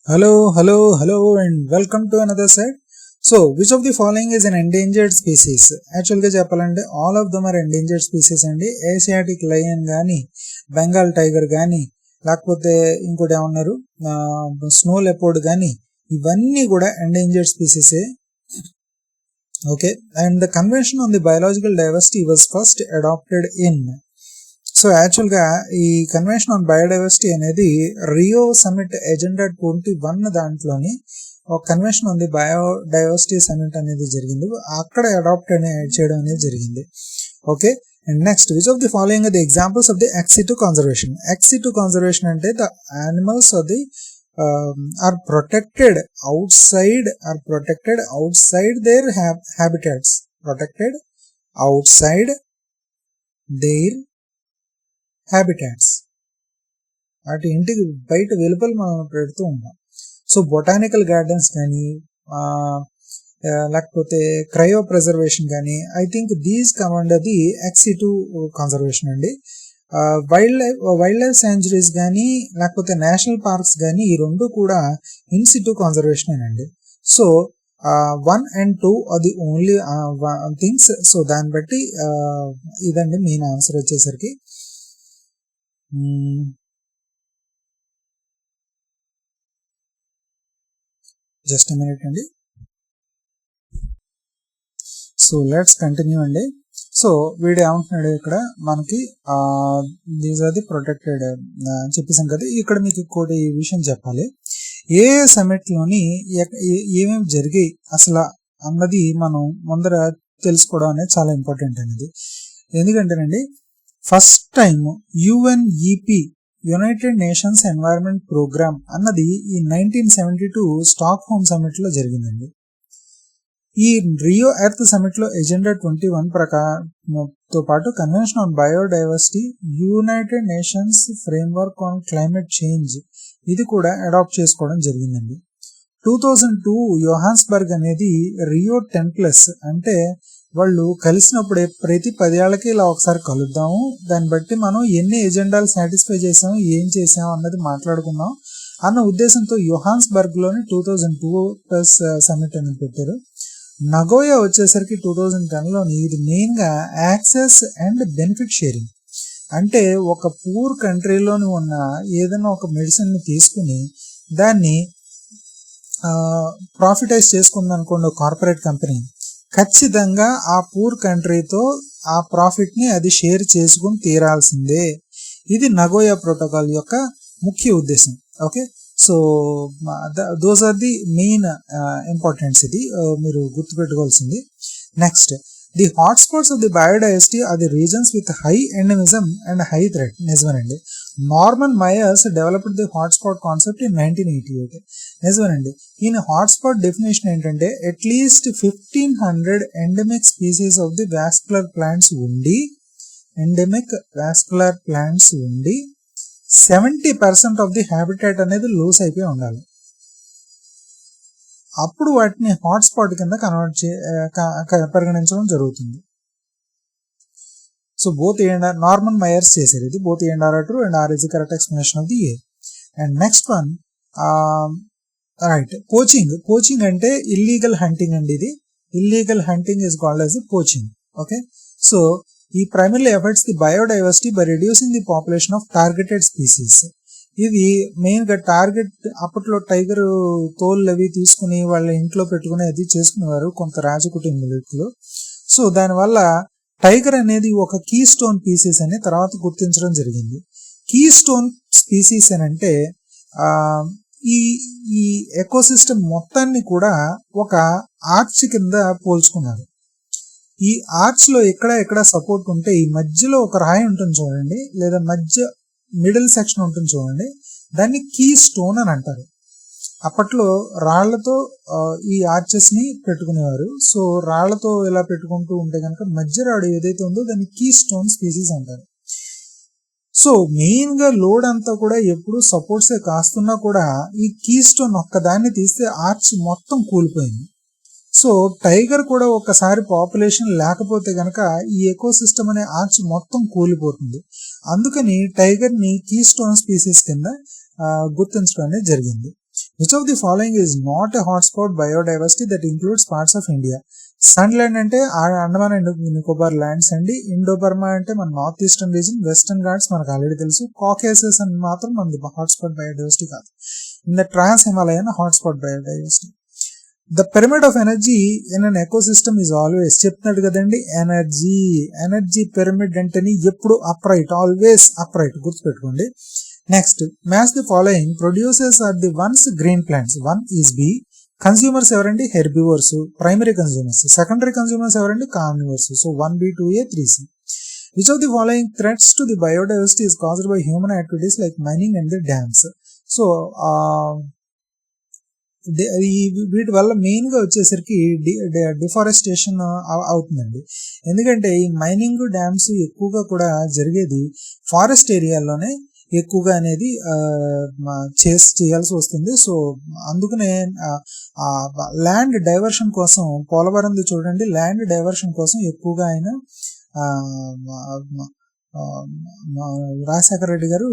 Hello, and welcome to another set. So, which of the following is an endangered species? Actually, all of them are endangered species and Asiatic lion gaani, Bengal tiger gaani, లేకపోతే ఇంకోటి ఏమన్నారు snow leopard కానీ ఇవన్నీ కూడా endangered స్పీసీసే. Okay, and the convention on the biological diversity was first adopted in. So యాక్చువల్గా ఈ convention on biodiversity అనేది రియో సమిట్ ఎజెండా 21 దాంట్లోని ఒక convention on the biodiversity summit అనేది జరిగింది, అక్కడ అడాప్ట్ చేయడం అనేది జరిగింది. Okay, and next, which of the following are the examples of the ex situ conservation. Ex situ conservation అంటే the animals are the are protected outside their habitats, protected outside their habitats, వాటి ఇంటికి బయట వెలుపల మనం పెడుతూ ఉంటాం. సో బొటానికల్ గార్డెన్స్ కానీ లేకపోతే క్రయో ప్రిజర్వేషన్ కానీ, I think these come under the ex situ conservation అండి. వైల్డ్ లైఫ్ శాంచురీస్ కానీ లేకపోతే నేషనల్ పార్క్స్ కానీ ఈ రెండు కూడా ఇన్సిటు కన్జర్వేషన్ అండి. So 1 and 2 are the only things. So దాన్ని బట్టి ఇదండి మెయిన్ ఆన్సర్ వచ్చేసరికి. జస్ట్ ఎ మినిట్ అండి. సో లెట్స్ కంటిన్యూ అండి. సో వీడు ఏమంటున్నాడు ఇక్కడ మనకి దీస్ ఆర్ ది ప్రొటెక్టెడ్ చెప్పేసాం కదా. ఇక్కడ మీకు ఇంకోటి విషయం చెప్పాలి, ఏ సమిట్లోని ఏమేమి జరిగాయి అసలు అన్నది మనం ముందర తెలుసుకోవడం అనేది చాలా ఇంపార్టెంట్ అనేది. ఎందుకంటేనండి first time UNEP United Nations environment programme అన్నది ఈ 1972 స్టాక్ హోమ్ సమిట్ లో జరిగిందండి. ఈ రియో ఎర్త్ సమిట్ లో ఎజెండా 21 ప్రకారంతో పాటు convention on biodiversity, United Nations framework on climate change ఇది కూడా అడాప్ట్ చేసుకోవడం జరిగిందండి. 2002 యోహాన్స్బర్గ్ అనేది రియో 10+ అంటే వాళ్ళు కలిసినప్పుడే ప్రతి 10 ఏళ్లకి ఇలా ఒకసారి కలుద్దాము, దాన్ని బట్టి మనం ఎన్ని ఎజెండాలు సాటిస్ఫై చేసాము, ఏం చేసాము అన్నది మాట్లాడుకుందాం అన్న ఉద్దేశంతో యోహాన్స్బర్గ్ లోని 2002+ సమిట్ అనేది పెట్టారు. నగోయా వచ్చేసరికి 2010లోని ఇది మెయిన్ గా యాక్సెస్ అండ్ బెనిఫిట్ షేరింగ్. అంటే ఒక పూర్ కంట్రీలోని ఉన్న ఏదైనా ఒక మెడిసిన్ ని తీసుకుని దాన్ని ప్రాఫిటైజ్ చేసుకుంది అనుకోండి ఒక కార్పొరేట్ కంపెనీ, ఖచ్చితంగా ఆ పూర్ కంట్రీతో ఆ ప్రాఫిట్ ని అది షేర్ చేసుకుని తీరాల్సిందే. ఇది నగోయా ప్రోటోకాల్ యొక్క ముఖ్య ఉద్దేశం. Okay, so those are the main importance, ఇది మీరు గుర్తుపెట్టుకోవాల్సింది. Next, the hotspots of the biodiversity are the regions with high endemism and high threat. నిజమేనండి, Norman Myers developed the hotspot concept in 1988. నిజమేనండి, ఈయన hotspot definition ఏంటంటే at least 1500 endemic species of the vascular plants ఉండి 70% of the habitat అనేది lose అయిపోయి ఉండాలి. అప్పుడు వాటిని హాట్స్పాట్ కింద పరిగణించడం జరుగుతుంది. సో బోత్ నార్మన్ మైయర్స్ చేశారు ఇది. Both are true and R is the correct explanation of the A. And next one, right, poaching అంటే ఇల్లీగల్ హంటింగ్ అండి. ఇది illegal hunting is called as poaching. Okay, so ఈ primarily affects the biodiversity by reducing the population of targeted species. ఇది main గా target, అప్పట్లో tiger తోళ్ళు అవి తీసుకుని వాళ్ళ ఇంట్లో పెట్టుకుని అది చేసుకునేవారు కొంత రాజకుటుంబీకులు. సో దానివల్ల టైగర్ అనేది ఒక కీ స్టోన్ స్పీసీస్ అని తర్వాత గుర్తించడం జరిగింది. కీ స్టోన్ స్పీసీస్ అని అంటే ఈ ఎకోసిస్టమ్ మొత్తాన్ని కూడా ఒక ఆర్చ్ కింద పోల్చుకున్నారు. ఈ ఆర్చ్ లో ఎక్కడ సపోర్ట్ ఉంటే ఈ మధ్యలో ఒక రాయి ఉంటుంది చూడండి, లేదా మిడిల్ సెక్షన్ ఉంటుంది చూడండి, దాన్ని కీ స్టోన్ అని అంటారు. అప్పట్లో రాళ్లతో ఈ ఆర్చెస్ ని పెట్టుకునేవారు. సో రాళ్లతో ఇలా పెట్టుకుంటూ ఉంటే కనుక మధ్య రాడు ఏదైతే ఉందో దాన్ని కీ స్టోన్ స్పీసీస్ అంటారు. సో మెయిన్ గా లోడ్ అంతా కూడా ఎప్పుడు సపోర్ట్సే కాస్తున్నా కూడా ఈ కీ స్టోన్ ఒక్కదాన్ని తీస్తే ఆర్చ్ మొత్తం కూలిపోయింది. సో టైగర్ కూడా ఒకసారి పాపులేషన్ లేకపోతే గనక ఈ ఎకోసిస్టమ్ అనే ఆర్చ్ మొత్తం కూలిపోతుంది. అందుకని టైగర్ ని కీ స్టోన్ స్పీసీస్ కింద గుర్తించడం అనేది జరిగింది. Which of the following is not a hotspot biodiversity that includes parts of India? Sundaland అంటే అండమాన్ అండ్ నికోబార్ ల్యాండ్స్ అండి. ఇండోబర్మా అంటే మన north eastern region. Western Ghats మనకు ఆల్రెడీ తెలుసు. కాకేసస్ అని మాత్రం మనది హాట్స్పాట్ బయోడైవర్సిటీ కాదు. In the trans Himalayan hotspot biodiversity. The pyramid of energy in an ecosystem is always, చెప్తున్నాడు కదండి, ఎనర్జీ పిరమిడ్ అంటేని ఎప్పుడు అప్రైట్, ఆల్వేస్ అప్రైట్, గుర్తుపెట్టుకోండి. Next, match the following producers are the ones green plants. 1 is B. Consumers ఎవరండి? Herbivores, primary consumers. Secondary consumers ఎవరండి? Carnivores. So 1B, 2A, 3C. Which of the following threats to the biodiversity is caused by human activities like mining and the dams? So వీటి వల్ల main గా వచ్చేసరికి deforestation అవుతుందండి. ఎందుకంటే ఈ mining dams ఎక్కువగా కూడా జరిగేది ఫారెస్ట్ ఏరియాలోనే ఎక్కువగా అనేది చేయాల్సి వస్తుంది. సో అందుకనే ల్యాండ్ డైవర్షన్ కోసం, పోలవరం చూడండి, ల్యాండ్ డైవర్షన్ కోసం ఎక్కువగా ఆయన రాజశేఖర రెడ్డి గారు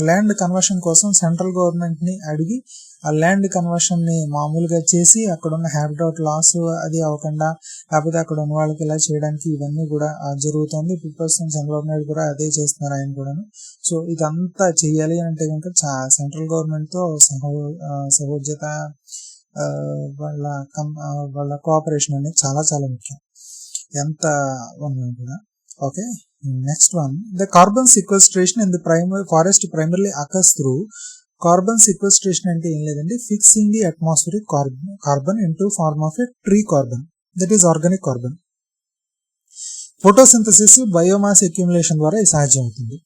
ల్యాండ్ కన్వర్షన్ కోసం సెంట్రల్ గవర్నమెంట్ ని అడిగి ఆ ల్యాండ్ కన్వర్షన్ ని మామూలుగా చేసి అక్కడ ఉన్న హ్యాబిటాట్ లాస్ అది అవ్వకుండా, లేకపోతే అక్కడ ఉన్న వాళ్ళకి ఇలా చేయడానికి ఇవన్నీ కూడా జరుగుతుంది. పీపుల్స్ చంద్రబాబు నాయుడు కూడా అదే చేస్తున్నారు ఆయన కూడాను. సో ఇదంతా చెయ్యాలి అంటే కనుక సెంట్రల్ గవర్నమెంట్ తో సహోద్యత, వాళ్ళ కోఆపరేషన్ అనేది చాలా చాలా ముఖ్యం, ఎంత ఉన్నా కూడా. Okay, next one, the carbon sequestration in the forest primarily occurs through. Carbon sequestration అంటే ఏం లేదండి, fixing the atmospheric carbon into form of a tree carbon, that is organic carbon. Photosynthesis, biomass accumulation ద్వారా ఇది సాధ్యం అవుతుంది.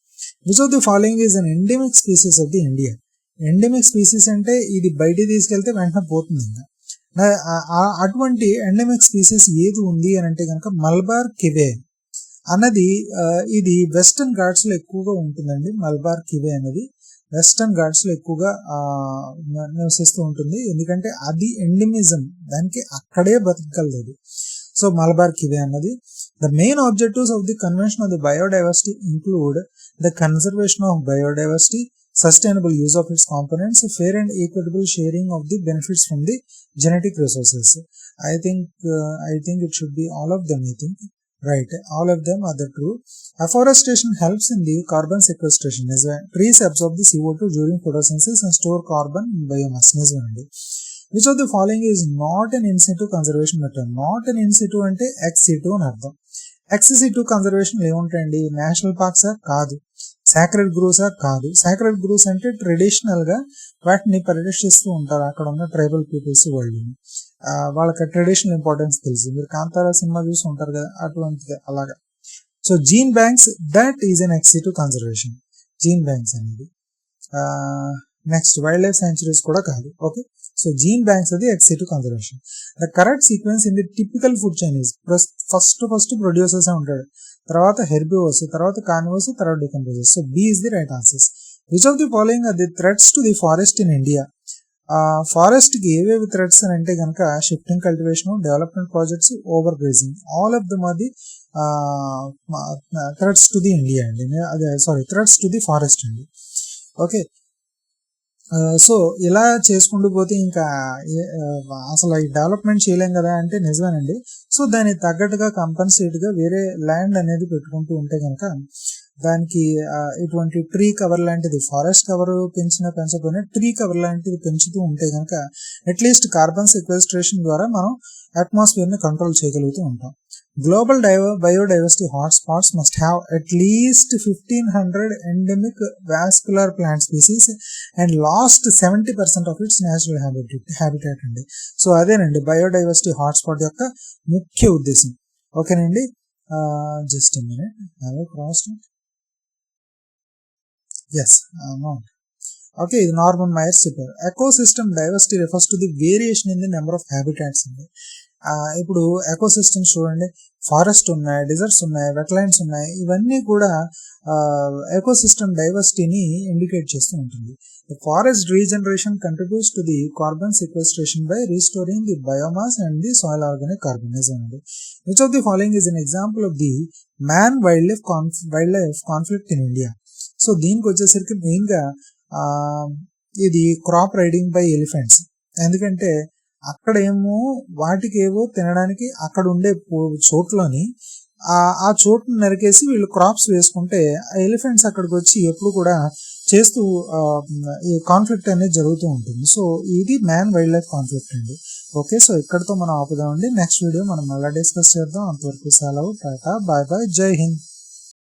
Which of the following is an endemic species of the India? Endemic species అంటే ఇది బయటికి తీసుకెళ్తే వెంటనే పోతుంది. ఇంకా అటువంటి ఎండెమిక్ స్పీసీస్ ఏది ఉంది అని అంటే కనుక మల్బార్ కివే అన్నది, ఇది వెస్టర్న్ ఘాట్స్ లో ఎక్కువగా ఉంటుందండి. మల్బార్ కివే అనేది వెస్టర్న్ ఘాట్స్ లో ఎక్కువగా నివసిస్తూ ఉంటుంది, ఎందుకంటే అది ఎండమిజం, దానికి అక్కడే బతకగలదు. సో మలబార్ కివే అన్నది. The main objectives of the convention of the biodiversity include the conservation of biodiversity, sustainable use of its components, fair and equitable sharing of the benefits from the genetic resources. I think it should be all of them. I think right, all of them are the true. Afforestation helps in the carbon sequestration, as trees absorb the CO2 during photosynthesis and store carbon in biomass. Which of the following is not an in situ conservation method? Not an in situ అంటే ex situ అని అర్థం. Ex situ conservation ఏముంటాయండి? National పార్క్సా? కాదు. Sacred గ్రూవ్సా? కాదు. Sacred grooves అంటే traditional గా వాటిని పరిరక్షిస్తూ ఉంటారు అక్కడ ఉన్న ట్రైబల్ పీపుల్స్. వాళ్ళకి ట్రెడిషనల్ ఇంపార్టెన్స్ తెలుసు. మీరు కాంతారా సినిమా చూసి ఉంటారు కదా, అటువంటిది అలాగా. So gene banks, that is an ex situ conservation, gene banks అనేది. నెక్స్ట్, వైల్డ్ లైఫ్ సాంచురీస్ కూడా కాదు. ఓకే, సో జీన్ బ్యాంక్స్ అది ex situ conservation. The correct sequence in the typical food chain is first producers ఉంటాడు, తర్వాత herbivores, తర్వాత carnivores, తర్వాత decomposers. So B is the right answers. Which of the following are the threats to the forest in India? Forest కి ఏవేవి threats అని అంటే కనుక shifting cultivation, development projects, over grazing, all of them are the threats to the India అండి. అదే threats to the forest అండి. Okay, so ఇలా చేసుకుంటూ పోతే ఇంకా అసలు ఈ డెవలప్మెంట్ చేయలేం కదా అంటే నిజమేనండి. సో దానికి తగ్గట్టుగా కంపన్సేట్ గా వేరే ల్యాండ్ అనేది పెట్టుకుంటూ ఉంటే కనుక దానికి ఇటువంటి ట్రీ కవర్ లాంటిది, ఫారెస్ట్ కవర్ పెంచకపోయినా ట్రీ కవర్ లాంటిది పెంచుతూ ఉంటే కనుక అట్లీస్ట్ కార్బన్ సెక్వెస్ట్రేషన్ ద్వారా మనం అట్మాస్ఫియర్ ని కంట్రోల్ చేయగలుగుతూ ఉంటాం. Global biodiversity hotspots must have at least 1500 endemic vascular plant species and lost 70% of its natural habitat అండి. సో అదేనండి బయోడైవర్సిటీ హాట్స్పాట్ యొక్క ముఖ్య ఉద్దేశం. ఓకేనండి, జస్ట్ మినిట్, ఓకే, ఇది నార్మన్ మైర్స్ చెప్పారు. Ecosystem diversity refers to the variation in the number of habitats అండి. ఇప్పుడు ఎకోసిస్టమ్స్ చూడండి, ఫారెస్ట్ ఉన్నాయి, డిజర్ట్స్ ఉన్నాయి, వెట్లాండ్స్ ఉన్నాయి, ఇవన్నీ కూడా ఎకోసిస్టమ్ డైవర్సిటీని ఇండికేట్ చేస్తూ ఉంటుంది. The forest regeneration contributes to the carbon sequestration by restoring the biomass and the soil organic కార్బనిజం అండి. Which of the following is an example of the man wildlife conflict in India? So దీనికి వచ్చేసరికి main గా ఇది crop riding by elephants. ఎందుకంటే అక్కడేమో వాటికి ఏవో తినడానికి అక్కడ ఉండే చోట్లోని ఆ చోటును నరికేసి వీళ్ళు క్రాప్స్ వేసుకుంటే ఆ ఎలిఫెంట్స్ అక్కడికి వచ్చి ఎప్పుడు కూడా చేస్తూ ఈ కాన్ఫ్లిక్ట్ అనేది జరుగుతూ ఉంటుంది. సో ఇది మ్యాన్ వైల్డ్ లైఫ్ కాన్ఫ్లిక్ట్ అండి. ఓకే, సో ఇక్కడతో మనం ఆపుదామండి. నెక్స్ట్ వీడియో మనం మళ్ళీ డిస్కస్ చేద్దాం. అంతవరకు సెలవు, టాటా, బాయ్ బాయ్, జై హింద్.